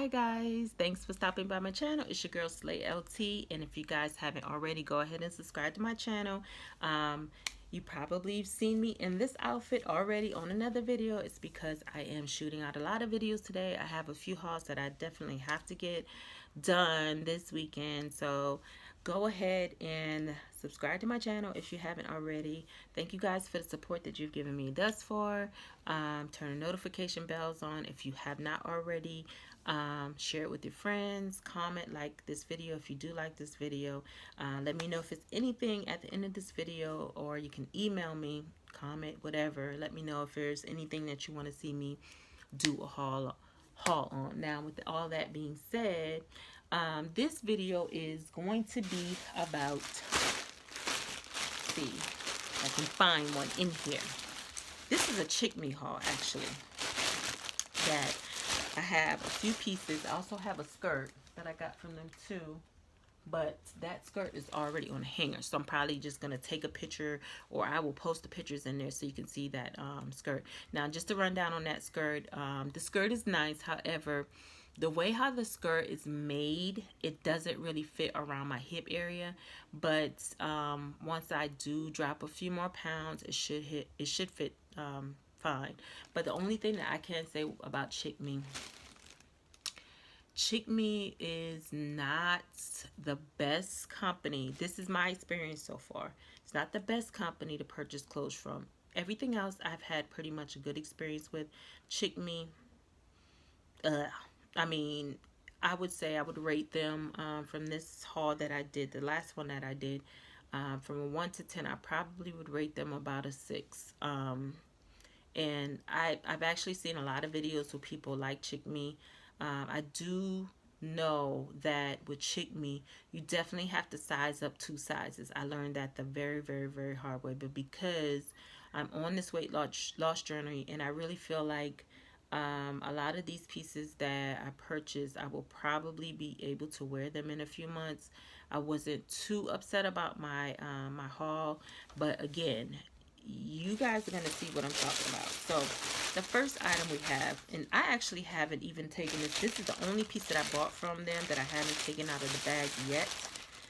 Hi guys, thanks for stopping by my channel. It's your girl Slay LT, and if you guys haven't already, go ahead and subscribe to my channel. You probably have seen me in this outfit already on another video. It's because I am shooting out a lot of videos today. I have a few hauls that I definitely have to get done this weekend, so go ahead and subscribe to my channel if you haven't already. Thank you guys for the support that you've given me thus far. Turn the notification bells on if you have not already. Share it with your friends, comment, like this video if you do like this video. Let me know if it's anything at the end of this video, or you can email me, comment, whatever. Let me know if there's anything that you want to see me do a haul on. Now, with all that being said, this video is going to be about, see if I can find one in here. This is a Chic Me haul, actually, that I have a few pieces. I also have a skirt that I got from them too, but that skirt is already on a hanger, so I'm probably just gonna take a picture, or I will post the pictures in there so you can see that skirt. Now, just to run down on that skirt, the skirt is nice. However, the way how the skirt is made, it doesn't really fit around my hip area, but once I do drop a few more pounds, it should fit fine. But the only thing that I can say about Chic Me is not the best company. This is my experience so far. It's not the best company to purchase clothes from. Everything else I've had pretty much a good experience with. Chic Me, I mean, I would say I would rate them from this haul that I did, the last one that I did, from a 1 to 10, I probably would rate them about a 6. And I've actually seen a lot of videos where people like Chic Me. I do know that with Chic Me, you definitely have to size up 2 sizes. I learned that the very, very, very hard way. But because I'm on this weight loss journey, and I really feel like a lot of these pieces that I purchased, I will probably be able to wear them in a few months. I wasn't too upset about my my haul, but again, you guys are going to see what I'm talking about. So the first item we have, and I actually haven't even taken this. This is the only piece that I bought from them that I haven't taken out of the bag yet,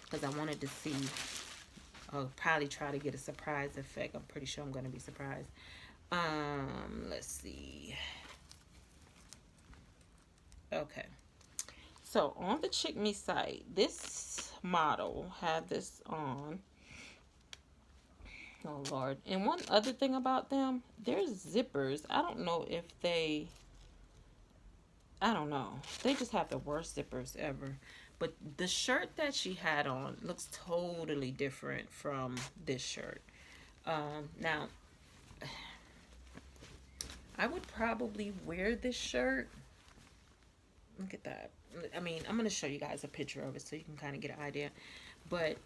because I wanted to see. I'll probably try to get a surprise effect. I'm pretty sure I'm going to be surprised. Let's see. Okay. So on the Chic Me site, this model had this on. Oh Lord. And one other thing about them, their zippers, I don't know if they, I don't know. They just have the worst zippers ever. But the shirt that she had on looks totally different from this shirt. Now, I would probably wear this shirt. Look at that. I mean, I'm going to show you guys a picture of it so you can kind of get an idea. But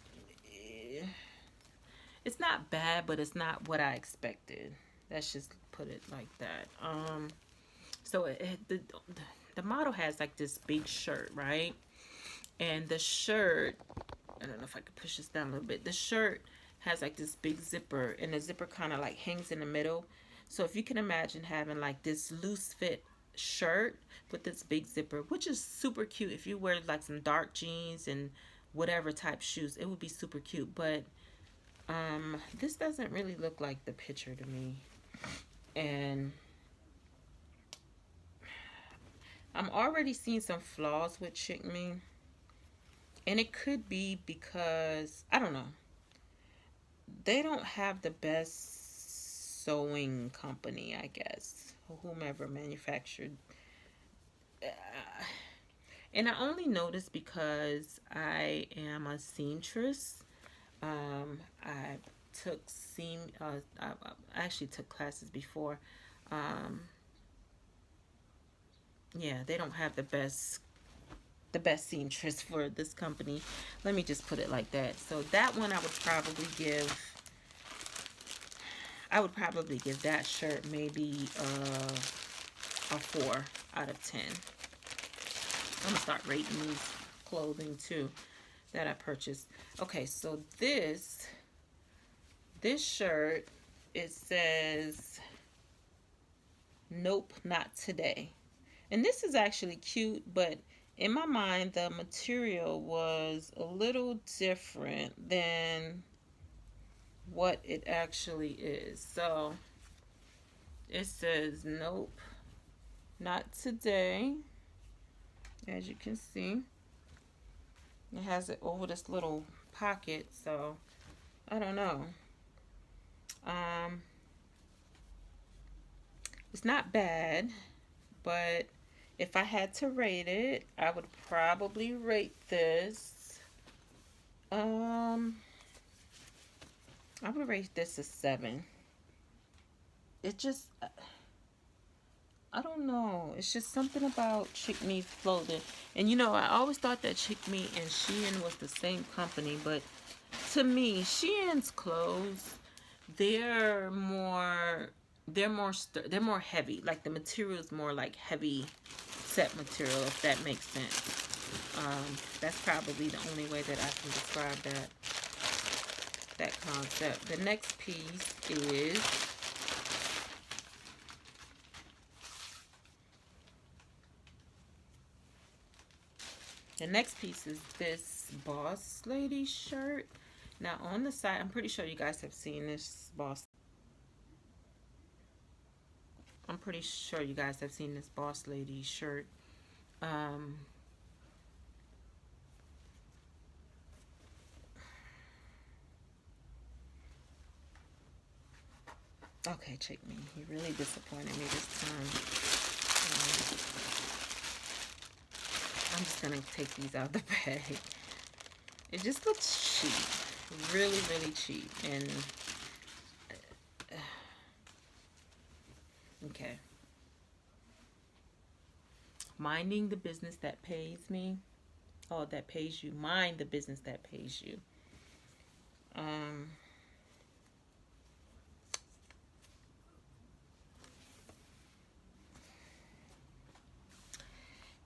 it's not bad, but it's not what I expected. Let's just put it like that. So the model has like this big shirt, right? And the shirt, I don't know if I could push this down a little bit. The shirt has like this big zipper, and the zipper kind of like hangs in the middle. So if you can imagine having like this loose fit shirt with this big zipper, which is super cute. If you wear like some dark jeans and whatever type shoes, it would be super cute. But this doesn't really look like the picture to me. And I'm already seeing some flaws with Chic Me. And it could be because, I don't know, they don't have the best sewing company, I guess, whomever manufactured. And I only noticed because I am a seamstress. I took I actually took classes before. Yeah, they don't have the best seamstress for this company. Let me just put it like that. So that one I would probably give that shirt maybe a 4 out of 10. I'm gonna start rating these clothing too that I purchased. Okay, so this shirt, it says, "Nope, not today." And this is actually cute, but in my mind, the material was a little different than what it actually is. So it says, nope, not today. As you can see, it has it over this little pocket. So I don't know. Um, it's not bad, but if I had to rate it, I would probably rate this. I would rate this a 7. It just, I don't know. It's just something about Chic Me clothing. And you know, I always thought that Chic Me and Shein was the same company, but to me, Shein's clothes, they're more they're more heavy. Like the material is more like heavy set material, if that makes sense. That's probably the only way that I can describe that concept. The next piece is this Boss Lady shirt. Now on the side, I'm pretty sure you guys have seen this Boss. I'm pretty sure you guys have seen this Boss Lady shirt. Okay, Chic Me. You really disappointed me this time. I'm just gonna take these out the bag. It just looks cheap, really, really cheap. And okay, minding the business that pays me. Oh, that pays you. Mind the business that pays you.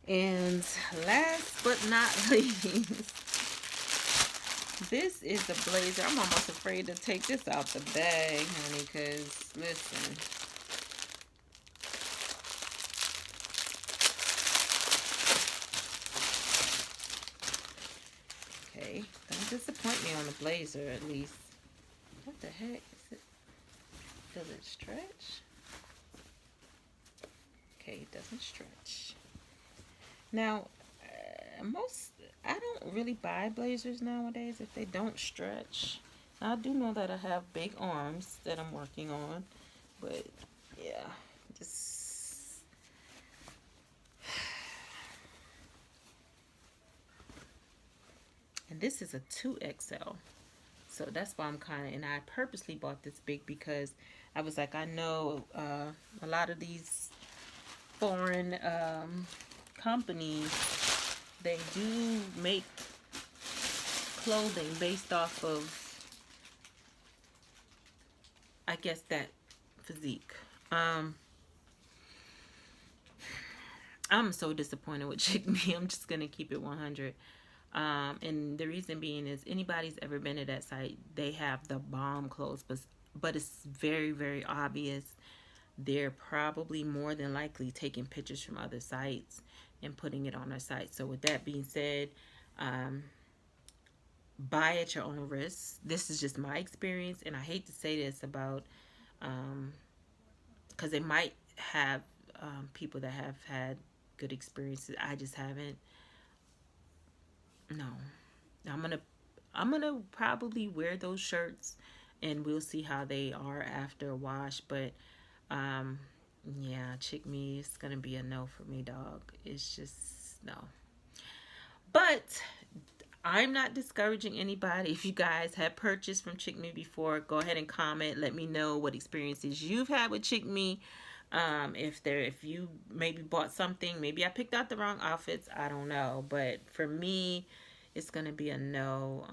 And last but not least, this is a blazer. I'm almost afraid to take this out the bag, honey, because listen. Okay, don't disappoint me on the blazer at least. What the heck is it? Does it stretch? Okay, it doesn't stretch. Now, I don't really buy blazers nowadays if they don't stretch. I do know that I have big arms that I'm working on, but yeah, just and this is a 2XL. So that's why I'm kind of, and I purposely bought this big because I was like, I know a lot of these foreign companies, they do make clothing based off of, I guess, that physique. I'm so disappointed with Chic Me. I'm just gonna keep it 100. And the reason being is anybody's ever been to that site, they have the bomb clothes, but it's very, very obvious. They're probably more than likely taking pictures from other sites and putting it on their site. So with that being said, buy at your own risk. This is just my experience, and I hate to say this about, because they might have people that have had good experiences. I just haven't. No, I'm gonna probably wear those shirts, and we'll see how they are after a wash. But yeah, Chic Me is gonna be a no for me, dog. It's just no. But I'm not discouraging anybody. If you guys have purchased from Chic Me before, go ahead and comment. Let me know what experiences you've had with Chic Me. If you maybe bought something, maybe I picked out the wrong outfits, I don't know. But for me, it's gonna be a no.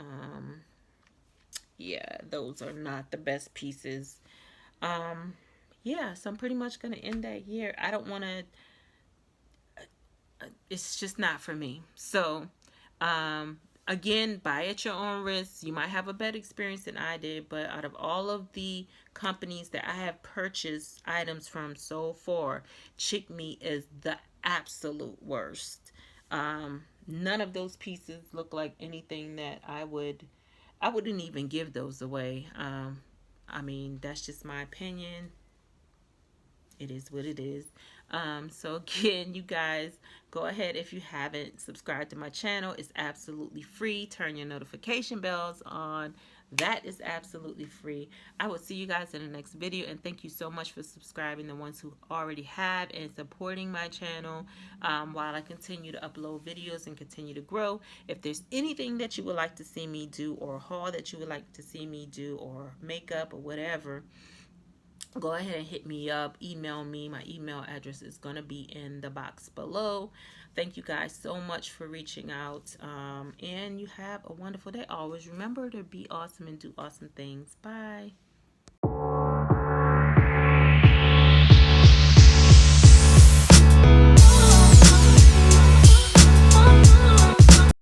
Yeah, those are not the best pieces. Yeah, so I'm pretty much gonna end that here. I don't want to. It's just not for me. So, again, buy at your own risk. You might have a better experience than I did, but out of all of the companies that I have purchased items from so far, Chic Me is the absolute worst. None of those pieces look like anything that I wouldn't even give those away. I mean, that's just my opinion. It is what it is. So again, you guys, go ahead if you haven't subscribed to my channel. It's absolutely free. Turn your notification bells on. That is absolutely free. I will see you guys in the next video, and thank you so much for subscribing, the ones who already have, and supporting my channel while I continue to upload videos and continue to grow. If there's anything that you would like to see me do, or a haul that you would like to see me do, or makeup or whatever, go ahead and hit me up, email me. My email address is going to be in the box below. Thank you guys so much for reaching out, and you have a wonderful day. Always remember to be awesome and do awesome things. Bye.